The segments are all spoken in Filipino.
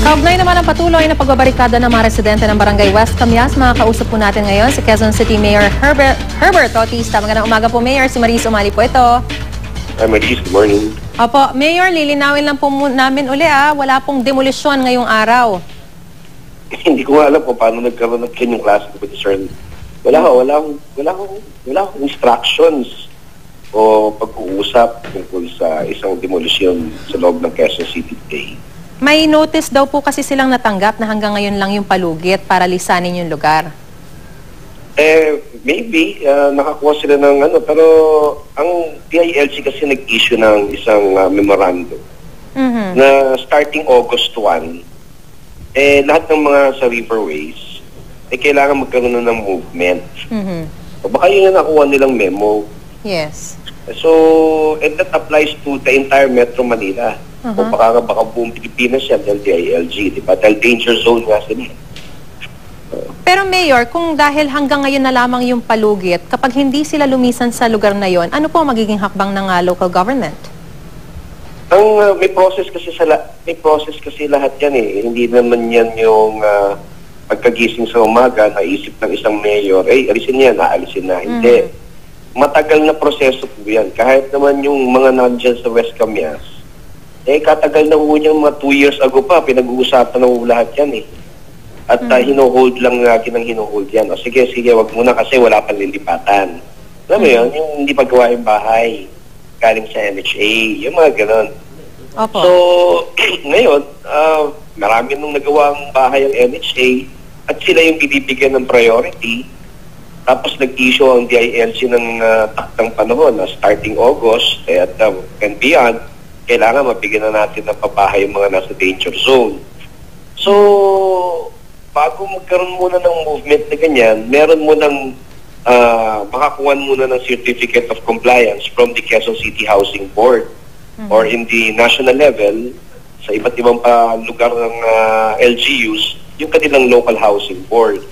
Kaugnay naman ang patuloy na pagbabarikada ng mga residente ng Barangay West Camias. Makakausap po natin ngayon si Quezon City Mayor Herbert Bautista. Magandang umaga po, Mayor. Si Maris Umali po ito. Hi, Maris. Good morning. Opo, Mayor, lilinawin lang po namin uli wala pong demolisyon ngayong araw. Hindi ko nga alam kung paano nagkaroon ng kanyang klase ng concern. Wala akong instructions o pag-uusap tungkol sa isang demolisyon sa loob ng Quezon City today. May notice daw po kasi silang natanggap na hanggang ngayon lang yung palugit para lisanin yung lugar. Maybe, nakakuha sila ng pero ang DILG kasi nag-issue ng isang memorandum na starting August 1, lahat ng mga sa riverways, kailangan magkaroon na ng movement. O baka yun yung nakuha nilang memo. Yes. So, and that applies to the entire Metro Manila. O baka buong Pilipinas yan ng DILG, di ba? Dahil danger zone nga sila. Pero Mayor, kung dahil hanggang ngayon na lamang yung palugit, kapag hindi sila lumisan sa lugar na yon, ano po magiging hakbang ng local government? May process kasi lahat yan eh. Hindi naman yan yung pagkagising sa umaga, naisip ng isang mayor, alisin yan, aalisin na. Hindi. Matagal na proseso po yan. Kahit naman yung mga nandyan sa West Camias, katagal na po niyang mga 2 years ago pa, pinag-uusapan na po lahat yan eh. At hino-hold lang natin ang hino-hold yan. O sige, wag muna kasi wala pang lilipatan. Alam mo yun, yung hindi paggawa yung bahay, galing sa MHA, yung mga ganon. Opo. So, ngayon, marami nung nagawang bahay ang MHA at sila yung binibigyan ng priority. Tapos nag-issue ang DILG ng taktang panahon na starting August and beyond, kailangan mabigyan na natin ng pabahay yung mga nasa danger zone. So, bago magkaroon muna ng movement na ganyan, meron mo ng makakuha muna ng Certificate of Compliance from the Quezon City Housing Board or in the national level, sa iba't ibang lugar ng LGUs, yung kanilang local housing board.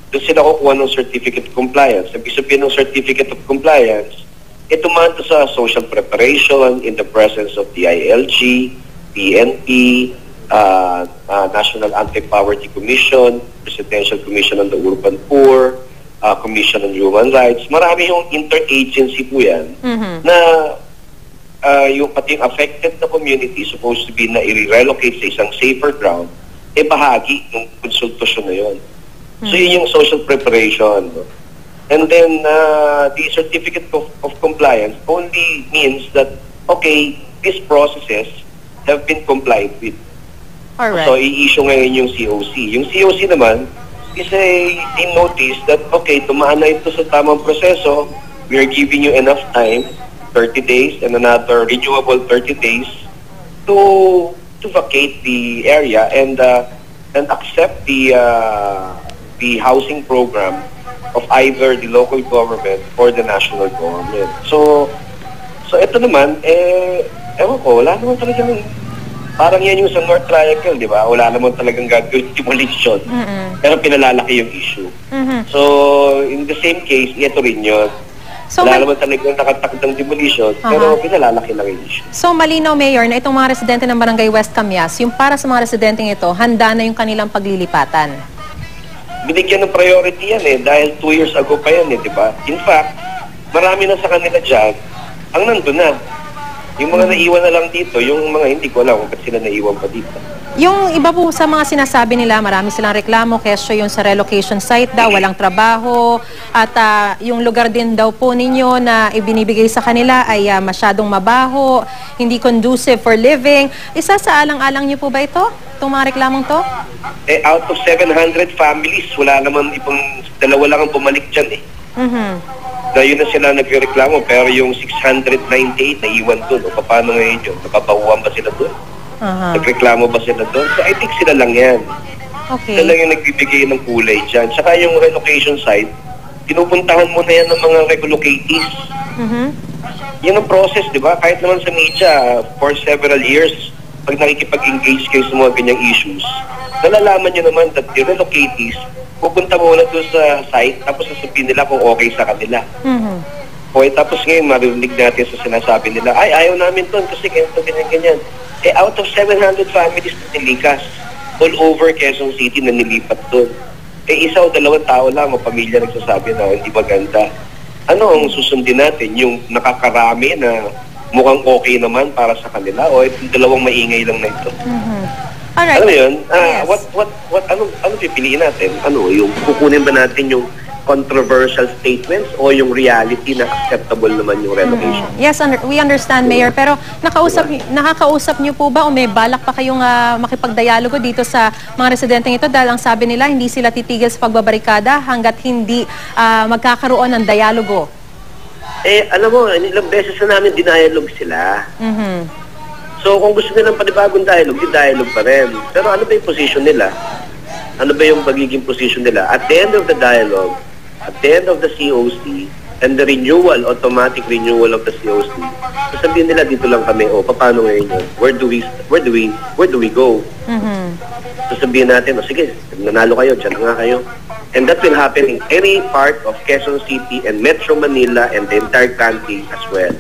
Doon sila kukuha ng Certificate of Compliance. Ibig sabihin ng Certificate of Compliance, tumanta sa social preparation in the presence of DILG, PNP, National Anti-Poverty Commission, Presidential Commission on the Urban Poor, Commission on Human Rights. Marami yung interagency po yan na yung pati yung affected na community supposed to be na i-relocate sa isang safer ground, bahagi ng konsultasyon na yun. So yun yung social preparation. No? And then the Certificate of Compliance only means that, okay, these processes have been complied with. Alright. So i-issue ngayon yung COC. Yung COC naman is a notice that, okay, tumaan na ito sa tamang proseso, we are giving you enough time, 30 days and another renewable 30 days to vacate the area and accept the housing program of either the local government or the national government. So ito naman, ewan ko, wala naman talagang, parang yan yung sa North Triangle, di ba? Wala naman talagang gagawin demolition. Pero pinalalaki yung issue. So, in the same case, ito rin yun. So, wala naman talagang nakatakdang demolition, pero pinalalaki lang yung issue. So, malinaw, Mayor, na itong mga residente ng Barangay West Camias, yung para sa mga residenteng ito, handa na yung kanilang paglilipatan. Binigyan ng priority yan dahil 2 years ago pa yan di ba? In fact, marami na sa kanila dyan, ang nandun na. Yung mga naiwan na lang dito, yung mga hindi ko alam kung ba't sila naiwan pa dito. Yung iba po sa mga sinasabi nila, marami silang reklamo, kesyo yung sa relocation site daw, walang trabaho, at yung lugar din daw po ninyo na ibinibigay sa kanila ay masyadong mabaho, hindi conducive for living. Isa sa alang-alang niyo po ba ito? Itong mga reklamong to? Out of 700 families, wala naman ibang dalawa lang ang bumalik dyan na yun na sila nagreklamo, pero yung 698 na iwan doon, o paano ngayon yun? Napapahuwan ba sila doon? Nagreklamo ba sila doon? So I think sila lang yan. Okay. Sila lang yung nagbibigay ng kulay dyan. Tsaka yung relocation site, pinupuntahan mo na yan ng mga relocatees. Yan ang process, di ba? Kahit naman sa media, for several years, pag nakikipag-engage kayo sa mga ganyang issues, nalalaman nyo naman that the relocatees pupunta muna doon sa site tapos sasabihin nila kung okay sa kanila. Okay, tapos ngayon marinig natin sa sinasabi nila, ay ayaw namin doon kasi ganito, ganyan. Out of 700 families na nilikas, all over Quezon City na nilipat doon. Isa o dalawang tao lang o pamilya nagsasabi na hindi maganda. Ano ang susundin natin? Yung nakakarami na mukhang okay naman para sa kanila o itong dalawang maingay lang na ito? Alright. Alam mo yun? Yes. Ano pipiliin natin? Ano, yung kukunin ba natin yung controversial statements o yung reality na acceptable naman yung relocation? Yes, we understand, Mayor. Pero nakakausap niyo po ba o may balak pa kayong makipagdialogo dito sa mga residenteng ito dahil ang sabi nila hindi sila titigil sa pagbabarikada hanggat hindi magkakaroon ng dialogo? Alam mo, ilang beses na namin dinialog sila. So kung gusto nilang panibagong dialogue, di-dialogue pa rin. Pero ano ba yung position nila? Ano ba yung magiging position nila? At the end of the dialogue, at the end of the COC, and the renewal, automatic renewal of the COC, sasabihin nila dito lang kami, paano ngayon yun? Where do we go? Sasabihin natin, sige, nanalo kayo, dyan nga kayo. And that will happen in any part of Quezon City and Metro Manila and the entire country as well.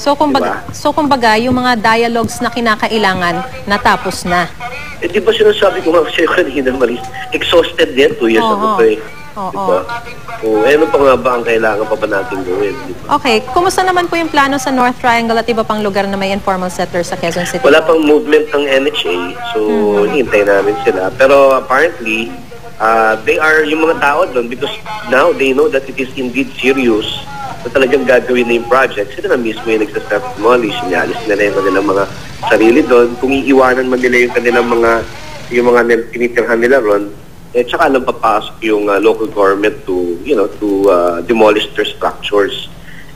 So kumbaga, yung mga dialogues na kinakailangan natapos na. Di ba sinasabi ko nga sa'yo kanina, Maris, exhausted din 2 years ago pa eh. Diba? Ano pa nga ba ang kailangan pa ba natin gawin? Diba? Okay, kumusta naman po yung plano sa North Triangle at iba pang lugar na may informal settlers sa Quezon City? Wala pang movement ng NHA, so hintay namin sila. Pero apparently, they are yung mga tao doon because now they know that it is indeed serious na talagang gagawin na yung project. Sila na mismo yung nagsa-self-demolish, sinalis nila yung kanilang mga sarili doon. Kung iiwanan man nila yung kanilang yung mga tinitirhan nila ron, tsaka lang papasok yung local government to demolish their structures.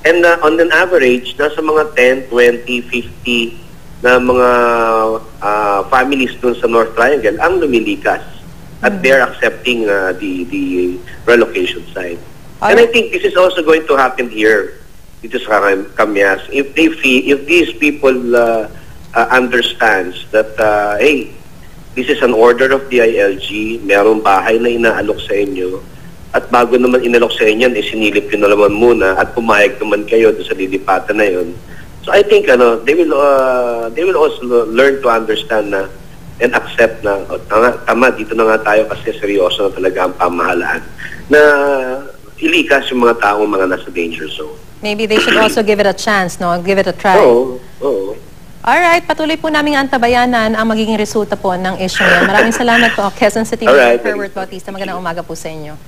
And on an average, nasa mga 10, 20, 50 na mga families doon sa North Triangle ang lumilikas. At they're accepting the relocation side. And I think this is also going to happen here dito sa Camyas. If these people understands that hey, this is an order of the ILG, merong bahay na inaalok sa inyo, at bago naman inalok sa inyo, sinilip nyo na naman muna at pumayag naman kayo sa lilipatan na yun. So I think they will also learn to understand na and accept na tama, dito na nga tayo kasi seryoso na talaga ang pamahalaan na ilikas yung mga taong mga nasa danger zone. Maybe they should also give it a chance, no? Give it a try. Oo. Alright, patuloy po namin antabayanan ang magiging resulta po ng issue niya. Maraming salamat po, Quezon City Mayor Herbert Bautista. Magandang umaga po sa inyo.